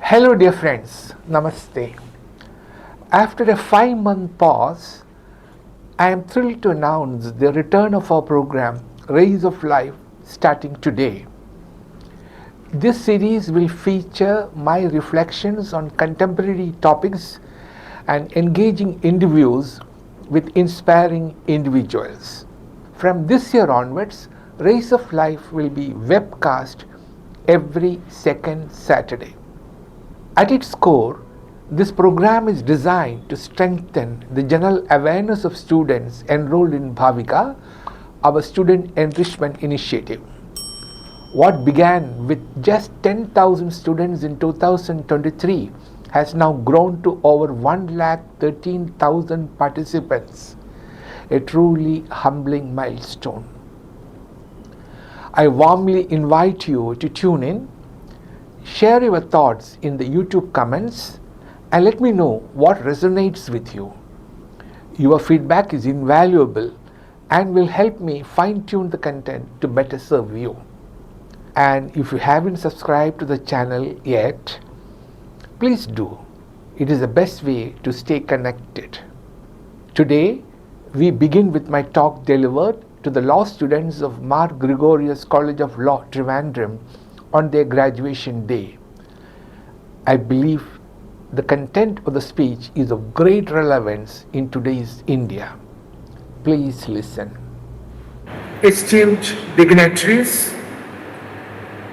Hello dear friends, Namaste. After a 5-month pause, I am thrilled to announce the return of our program Rays of Life starting today. This series will feature my reflections on contemporary topics and engaging interviews with inspiring individuals. From this year onwards, Rays of Life will be webcast every second Saturday. At its core, this program is designed to strengthen the general awareness of students enrolled in Bhaavika, our student enrichment initiative. What began with just 10,000 students in 2023 has now grown to over 1,13,000 participants, a truly humbling milestone. I warmly invite you to tune in, share your thoughts in the YouTube comments, and let me know what resonates with you. Your feedback is invaluable and will help me fine-tune the content to better serve you. And if you haven't subscribed to the channel yet, please do. It is the best way to stay connected. Today, we begin with my talk delivered to the law students of Mar Gregorios College of Law, Trivandrum, on their graduation day. I believe the content of the speech is of great relevance in today's India. Please listen. Esteemed dignitaries,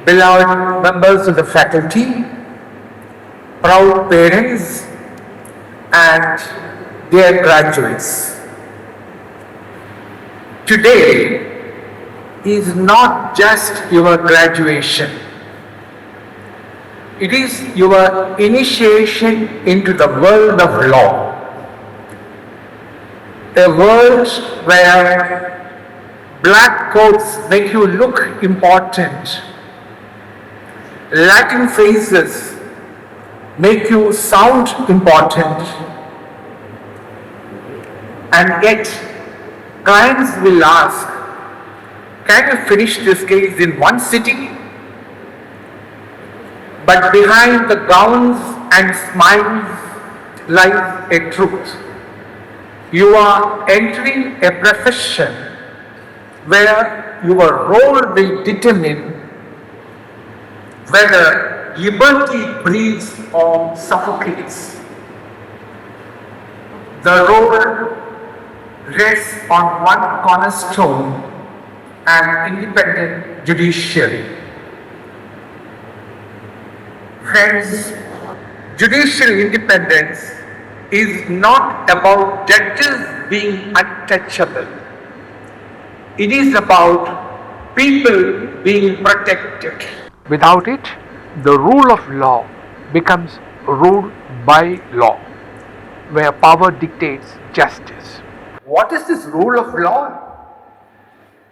beloved members of the faculty, proud parents, and dear graduates. Today is not just your graduation. It is your initiation into the world of law. A world where black coats make you look important, Latin phrases make you sound important, and yet clients will ask, can you finish this case in one sitting? But behind the gowns and smiles lies a truth. You are entering a profession where your role will determine whether liberty breathes or suffocates. The role rests on one cornerstone: an independent judiciary. Friends, judicial independence is not about judges being untouchable. It is about people being protected. Without it, the rule of law becomes rule by law, where power dictates justice. What is this rule of law?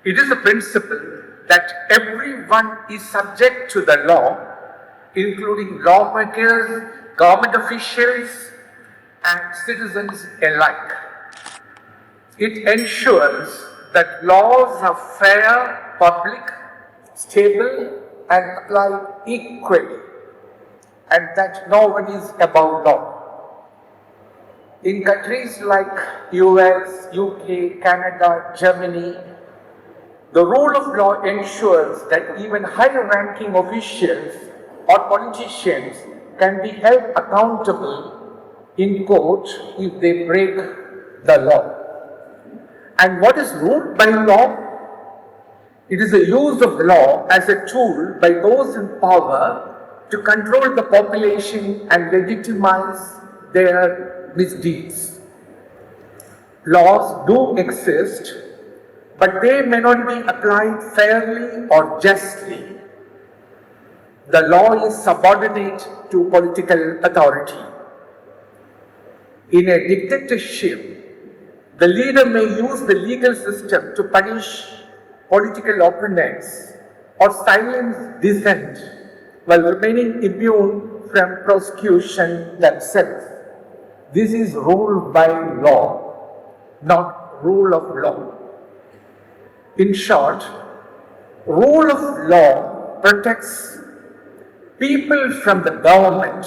It is a principle that everyone is subject to the law, including lawmakers, government officials, and citizens alike. It ensures that laws are fair, public, stable, and applied equally, and that no one is above law. In countries like US, UK, Canada, Germany, the rule of law ensures that even high-ranking officials or politicians can be held accountable in court if they break the law. And what is ruled by law? It is the use of law as a tool by those in power to control the population and legitimize their misdeeds. Laws do exist, but they may not be applied fairly or justly. The law is subordinate to political authority. In a dictatorship, the leader may use the legal system to punish political opponents or silence dissent while remaining immune from prosecution themselves. This is ruled by law, not rule of law. In short, rule of law protects People from the government,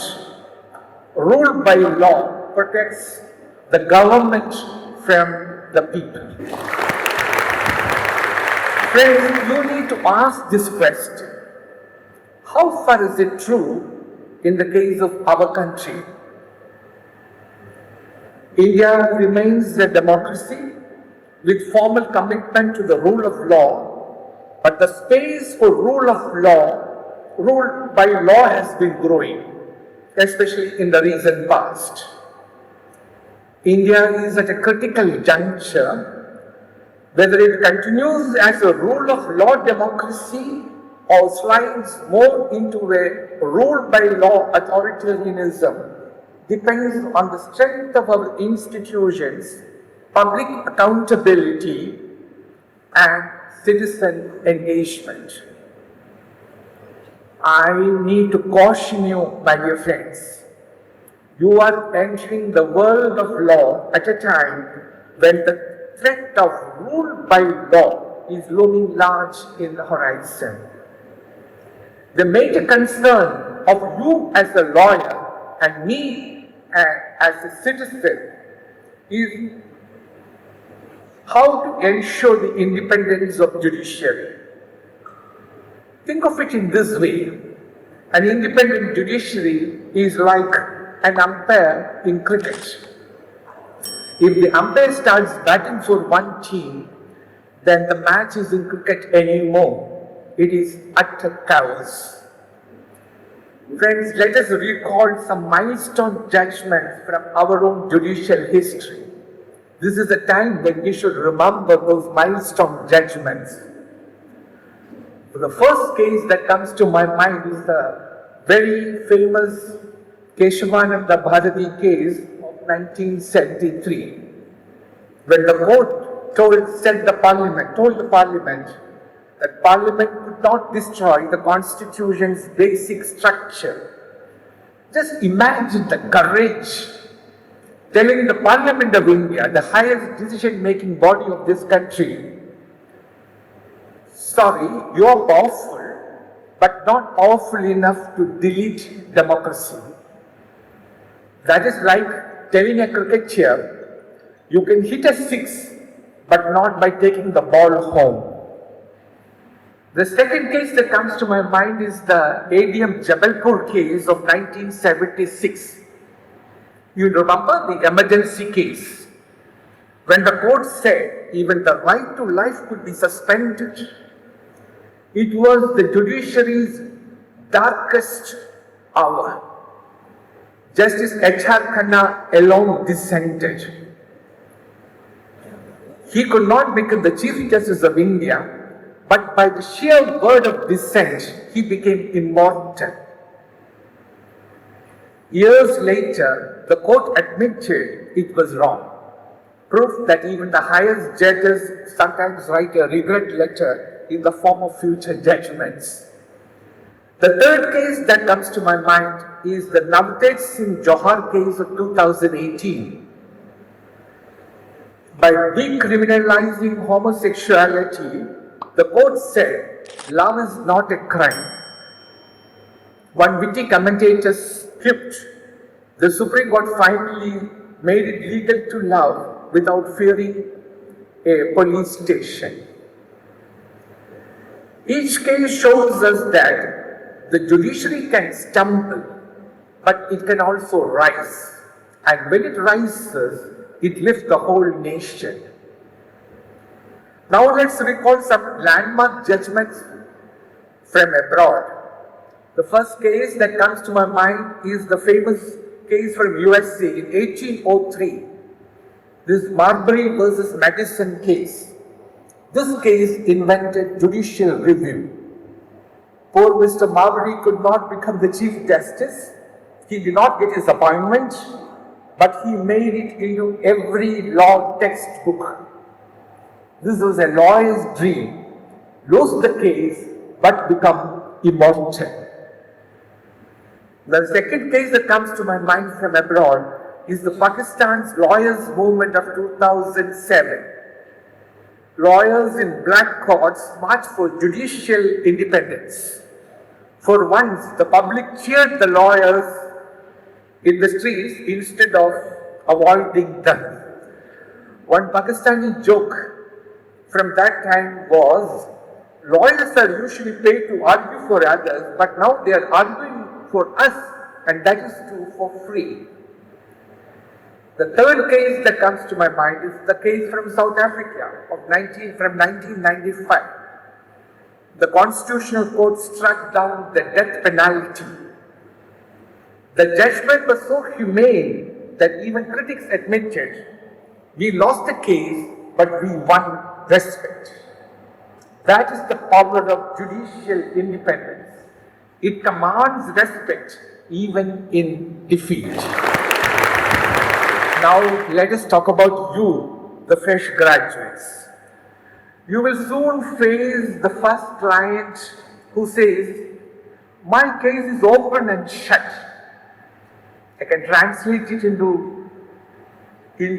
ruled by law, protects the government from the people. Friends, you need to ask this question. How far is it true in the case of our country? India remains a democracy with formal commitment to the rule of law, but the space for rule by law has been growing, especially in the recent past. India is at a critical juncture whether it continues as a rule of law democracy or slides more into a rule by law authoritarianism depends on the strength of our institutions, public accountability, and citizen engagement. I need to caution you, my dear friends. You are entering the world of law at a time when the threat of rule by law is looming large in the horizon. The major concern of you as a lawyer and me as a citizen is how to ensure the independence of judiciary. Think of it in this way. An independent judiciary is like an umpire in cricket. If the umpire starts batting for one team, then the match isn't cricket anymore. It is utter chaos. Friends, let us recall some milestone judgments from our own judicial history. This is a time when we should remember those milestone judgments. The first case that comes to my mind is the very famous Keshavananda Bharati case of 1973, when the court told the parliament that parliament could not destroy the constitution's basic structure. Just imagine the courage telling the Parliament of India, the highest decision-making body of this country, sorry, you are powerful, but not powerful enough to delete democracy. That is like telling a cricketer, you can hit a six, but not by taking the ball home. The second case that comes to my mind is the ADM Jabalpur case of 1976. You remember the emergency case, when the court said even the right to life could be suspended. It was the judiciary's darkest hour. Justice H.R. Khanna alone dissented. He could not become the Chief Justice of India, but by the sheer word of dissent, he became immortal. Years later, the court admitted it was wrong. Proof that even the highest judges sometimes write a regret letter in the form of future judgments. The third case that comes to my mind is the Navtej Singh Johar case of 2018. By decriminalizing homosexuality, the court said love is not a crime. One witty commentator quipped, the Supreme Court finally made it legal to love without fearing a police station. Each case shows us that the judiciary can stumble, but it can also rise. And when it rises, it lifts the whole nation. Now let's recall some landmark judgments from abroad. The first case that comes to my mind is the famous case from USA in 1803. This Marbury versus Madison case. This case invented judicial review. Poor Mr. Marbury could not become the Chief Justice. He did not get his appointment, but he made it into every law textbook. This was a lawyer's dream. Lose the case, but become immortal. The second case that comes to my mind from abroad is the Pakistan's lawyers' movement of 2007. Lawyers in black coats marched for judicial independence. For once, the public cheered the lawyers in the streets instead of avoiding them. One Pakistani joke from that time was, lawyers are usually paid to argue for others, but now they are arguing for us, and that is too for free. The third case that comes to my mind is the case from South Africa from 1995. The Constitutional Court struck down the death penalty. The judgment was so humane that even critics admitted, we lost the case, but we won respect. That is the power of judicial independence. It commands respect even in defeat. Now let us talk about you, the fresh graduates. You will soon face the first client who says, my case is open and shut. I can translate it in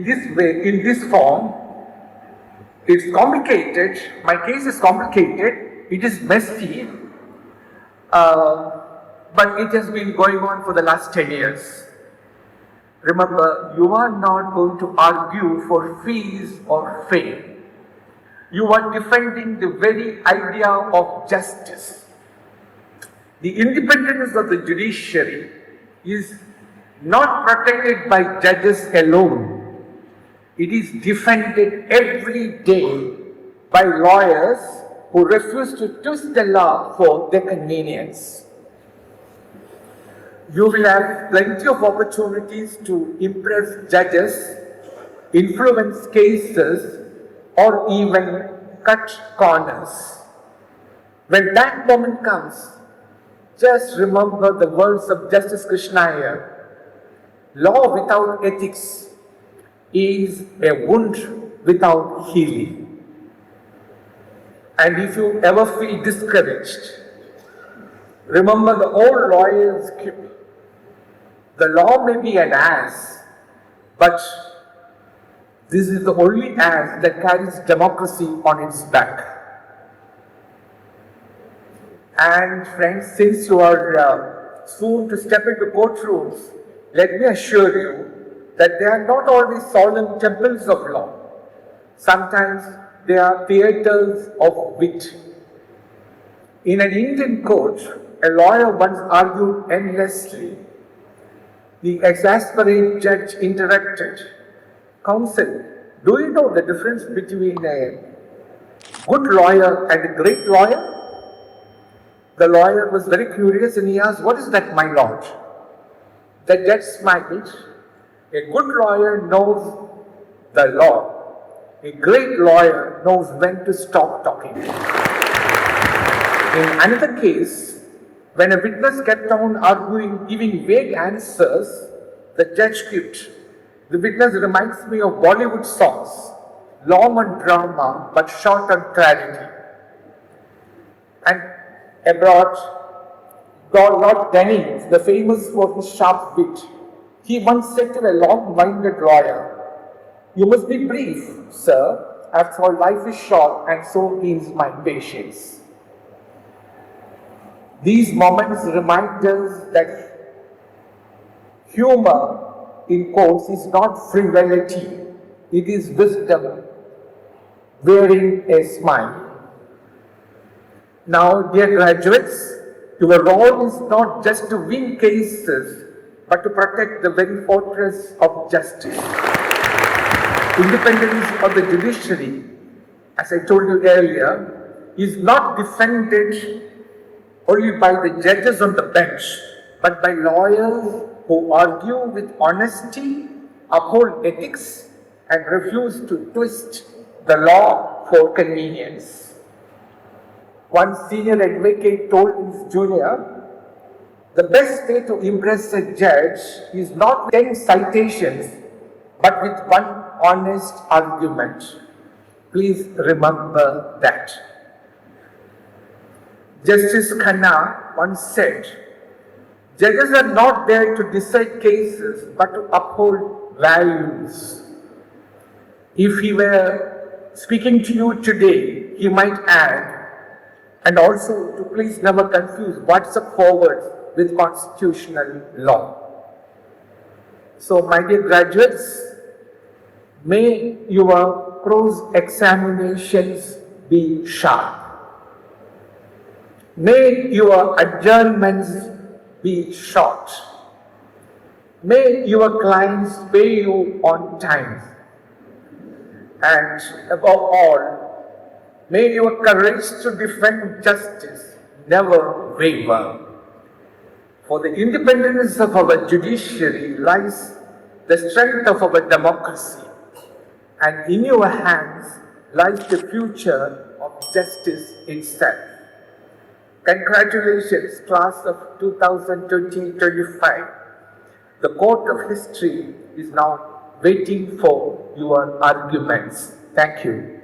this way, in this form. It's complicated, my case is complicated, it is messy, but it has been going on for the last 10 years. Remember, you are not going to argue for fees or fame. You are defending the very idea of justice. The independence of the judiciary is not protected by judges alone. It is defended every day by lawyers who refuse to twist the law for their convenience. You will have plenty of opportunities to impress judges, influence cases, or even cut corners. When that moment comes, just remember the words of Justice Krishna Iyer. Law without ethics is a wound without healing. And if you ever feel discouraged, remember the old lawyer's quip. The law may be an ass, but this is the only ass that carries democracy on its back. And friends, since you are soon to step into courtrooms, let me assure you that they are not always solemn temples of law. Sometimes they are theatres of wit. In an Indian court, a lawyer once argued endlessly. The exasperated judge interrupted. Counsel, do you know the difference between a good lawyer and a great lawyer? The lawyer was very curious and he asked, what is that, my lord? The judge smiled. A good lawyer knows the law. A great lawyer knows when to stop talking. In another case, when a witness kept on arguing, giving vague answers, the judge quipped. The witness reminds me of Bollywood songs, long on drama but short on clarity. And abroad, Lord Denning, the famous for his sharp wit, he once said to a long-minded lawyer, you must be brief, sir, after all life is short and so is my patience. These moments remind us that humor in courts is not frivolity, it is wisdom wearing a smile. Now, dear graduates, your role is not just to win cases, but to protect the very fortress of justice. Independence of the judiciary, as I told you earlier, is not defended only by the judges on the bench, but by lawyers who argue with honesty, uphold ethics, and refuse to twist the law for convenience. One senior advocate told his junior, the best way to impress a judge is not with 10 citations, but with one honest argument. Please remember that. Justice Khanna once said, judges are not there to decide cases, but to uphold values. If he were speaking to you today, he might add, And also to please never confuse what's a forward with constitutional law. So my dear graduates, may your prose examinations be sharp. May your adjournments be short. May your clients pay you on time. And above all, may your courage to defend justice never waver. For the independence of our judiciary lies the strength of our democracy, and in your hands lies the future of justice itself. Congratulations, class of 2020-25. The court of history is now waiting for your arguments. Thank you.